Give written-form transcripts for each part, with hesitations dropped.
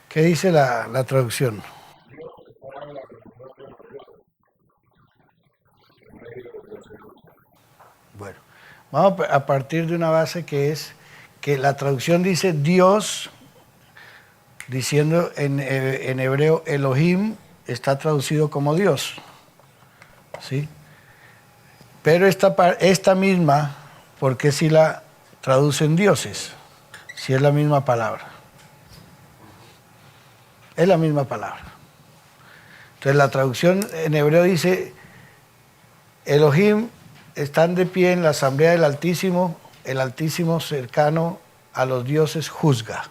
¿Qué dice la traducción? Bueno, vamos a partir de una base que es que la traducción dice Dios, diciendo en hebreo Elohim está traducido como Dios, ¿sí? Pero esta misma, ¿por qué si la traducen dioses? Si es la misma palabra. Es la misma palabra. Entonces la traducción en hebreo dice, Elohim están de pie en la asamblea del Altísimo, el Altísimo cercano a los dioses juzga.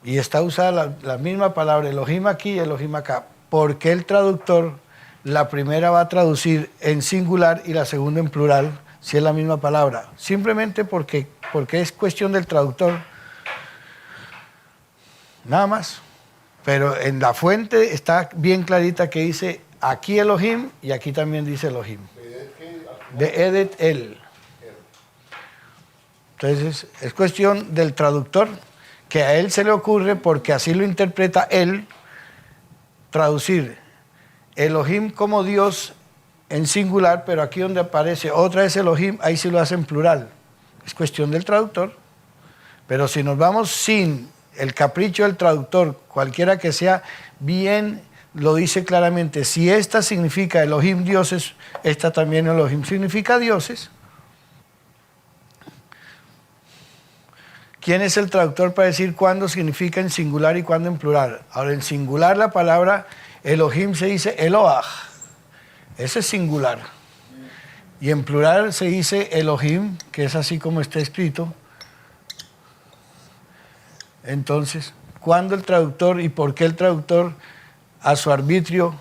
Y está usada la misma palabra, Elohim aquí y Elohim acá. Porque el traductor, la primera va a traducir en singular y la segunda en plural, si es la misma palabra. Simplemente porque es cuestión del traductor. Nada más. Pero en la fuente está bien clarita que dice aquí Elohim y aquí también dice Elohim. De Edet El. Entonces es cuestión del traductor que a él se le ocurre, porque así lo interpreta él, traducir Elohim como Dios en singular, pero aquí donde aparece otra vez Elohim, ahí sí lo hace en plural. Es cuestión del traductor. Pero si nos vamos sin el capricho del traductor, cualquiera que sea, bien lo dice claramente. Si esta significa Elohim dioses, esta también Elohim significa dioses. ¿Quién es el traductor para decir cuándo significa en singular y cuándo en plural? Ahora, en singular la palabra Elohim se dice Eloah. Ese es singular. Y en plural se dice Elohim, que es así como está escrito. Entonces, ¿cuándo el traductor y por qué el traductor a su arbitrio,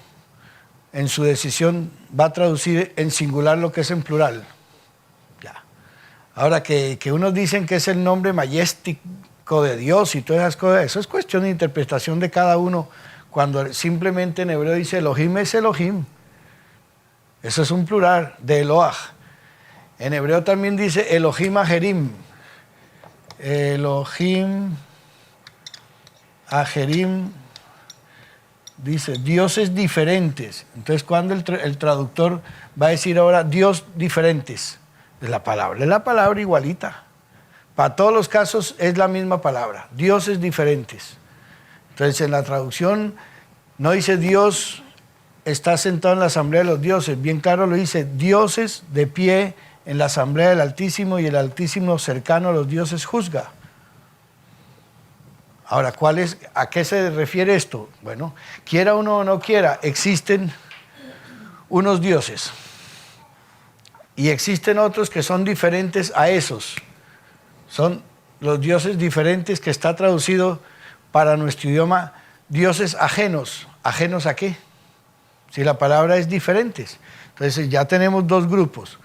en su decisión, va a traducir en singular lo que es en plural? Ya. Ahora, que unos dicen que es el nombre majestático de Dios y todas esas cosas, eso es cuestión de interpretación de cada uno. Cuando simplemente en hebreo dice Elohim es Elohim. Eso es un plural de Eloah. En hebreo también dice Elohim Ajerim. Elohim Ajerim dice dioses diferentes. Entonces, cuando el traductor va a decir ahora Dios diferentes, es la palabra igualita. Para todos los casos es la misma palabra, dioses diferentes. Entonces, en la traducción no dice Dios está sentado en la asamblea de los dioses, bien claro lo dice, dioses de pie en la asamblea del Altísimo y el Altísimo cercano a los dioses juzga. Ahora, ¿a qué se refiere esto? Bueno, quiera uno o no quiera, existen unos dioses y existen otros que son diferentes a esos. Son los dioses diferentes que está traducido para nuestro idioma, dioses ajenos. ¿Ajenos a qué? Si la palabra es diferentes. Entonces ya tenemos dos grupos.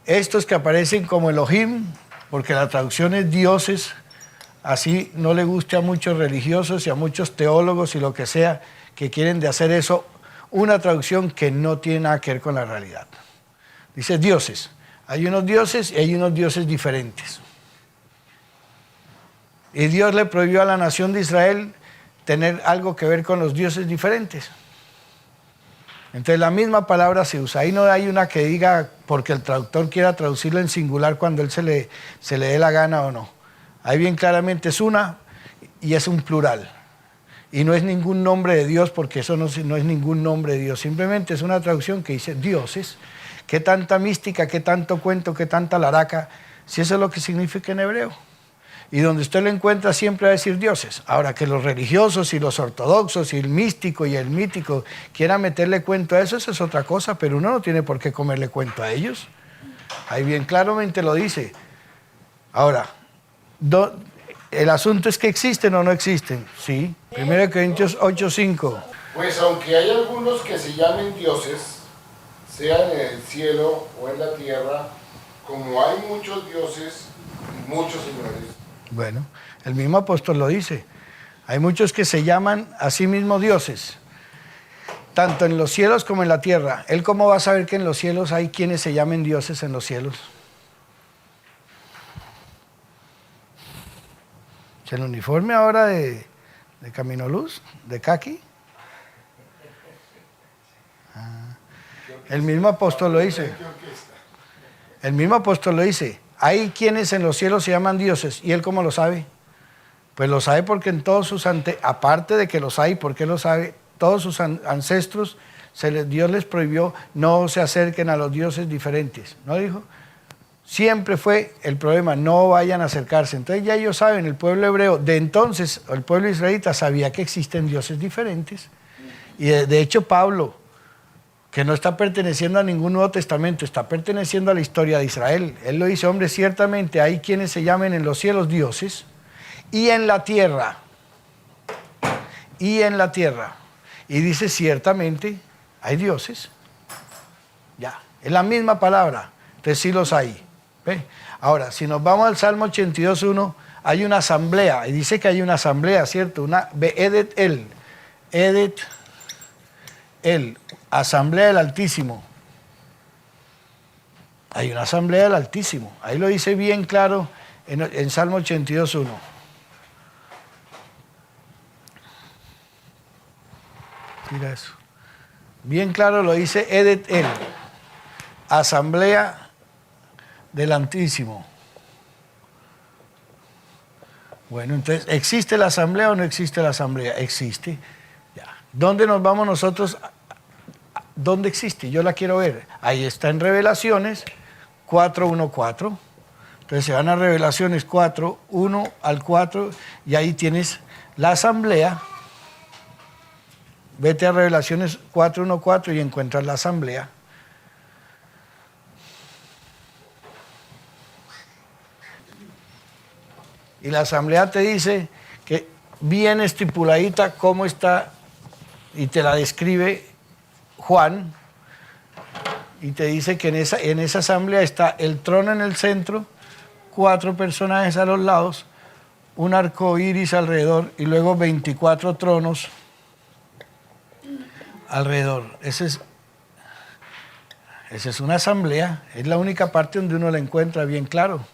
Estos que aparecen como Elohim, porque la traducción es dioses, así no le guste a muchos religiosos y a muchos teólogos y lo que sea, que quieren de hacer eso una traducción que no tiene nada que ver con la realidad. Dice dioses. Hay unos dioses y hay unos dioses diferentes. Y Dios le prohibió a la nación de Israel tener algo que ver con los dioses diferentes. Entonces la misma palabra se usa. Ahí no hay una que diga porque el traductor quiera traducirlo en singular cuando él se le dé la gana o no. Ahí bien claramente es una y es un plural. Y no es ningún nombre de Dios, porque eso no es ningún nombre de Dios. Simplemente es una traducción que dice dioses. ¿Qué tanta mística, qué tanto cuento, qué tanta laraca? Si eso es lo que significa en hebreo. Y donde usted lo encuentra siempre va a decir dioses. Ahora, que los religiosos y los ortodoxos y el místico y el mítico quieran meterle cuento a eso es otra cosa, pero uno no tiene por qué comerle cuento a ellos. Ahí bien claramente lo dice. Ahora, el asunto es que existen o no existen. Sí. 1 Corintios 8:5. Pues aunque hay algunos que se llamen dioses, sea en el cielo o en la tierra, como hay muchos dioses y muchos señores. Bueno, el mismo apóstol lo dice. Hay muchos que se llaman a sí mismos dioses, tanto en los cielos como en la tierra. ¿Él cómo va a saber que en los cielos hay quienes se llamen dioses en los cielos? ¿Es el uniforme ahora de Camino Luz? ¿De Kaki? El mismo apóstol lo dice. El mismo apóstol lo dice. Hay quienes en los cielos se llaman dioses. ¿Y él cómo lo sabe? Pues lo sabe porque en todos sus aparte de que los hay, porque lo sabe, todos sus ancestros, Dios les prohibió no se acerquen a los dioses diferentes. ¿No dijo? Siempre fue el problema, no vayan a acercarse. Entonces ya ellos saben, el pueblo hebreo de entonces, el pueblo israelita sabía que existen dioses diferentes. Y de hecho Pablo, que no está perteneciendo a ningún Nuevo Testamento, está perteneciendo a la historia de Israel. Él lo dice, hombre, ciertamente hay quienes se llamen en los cielos dioses y en la tierra. Y en la tierra. Y dice, ciertamente hay dioses. Ya, es la misma palabra. Entonces sí los hay. ¿Ve? Ahora, si nos vamos al Salmo 82.1, hay una asamblea. Y dice que hay una asamblea, ¿cierto? Una Edet El, asamblea del Altísimo. Hay una asamblea del Altísimo. Ahí lo dice bien claro en Salmo 82.1. Mira eso. Bien claro lo dice Edet El, asamblea del Altísimo. Bueno, entonces, ¿existe la asamblea o no existe la asamblea? Existe. Ya. ¿Dónde nos vamos nosotros? ¿Dónde existe? Yo la quiero ver. Ahí está en Revelaciones 4.1.4. Entonces se van a Revelaciones 4.1 al 4 y ahí tienes la asamblea. Vete a Revelaciones 4.1.4 y encuentras la asamblea. Y la asamblea te dice que bien estipuladita cómo está, y te la describe Juan, y te dice que en esa asamblea está el trono en el centro, 4 personajes a los lados, un arco iris alrededor, y luego 24 tronos alrededor. Esa es una asamblea, es la única parte donde uno la encuentra bien claro.